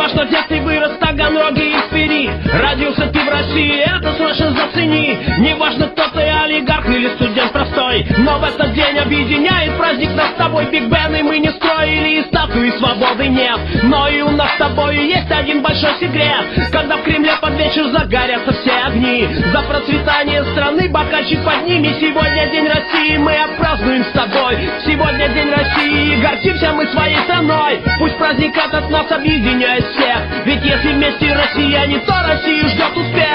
важно, где ты вырос, в Таганроге и в Твери. Родился ты в России, это слышишь, зацени. Не важно, кто ты, олигарх или студент простой, но в этот день объединяет праздник нас с тобой. Биг Бен, и мы не строили, и статуи свободы нет. Но и у нас с тобой есть один большой секрет. Когда в Кремле под вечер загорятся все огни, за процветание страны бокальчик подними. Сегодня день России, мы отпразднуем с тобой. Сегодня день России, и гордимся мы своей страной. Пусть праздник этот нас объединяет всех, ведь если вместе россияне, то Россию ждет успех.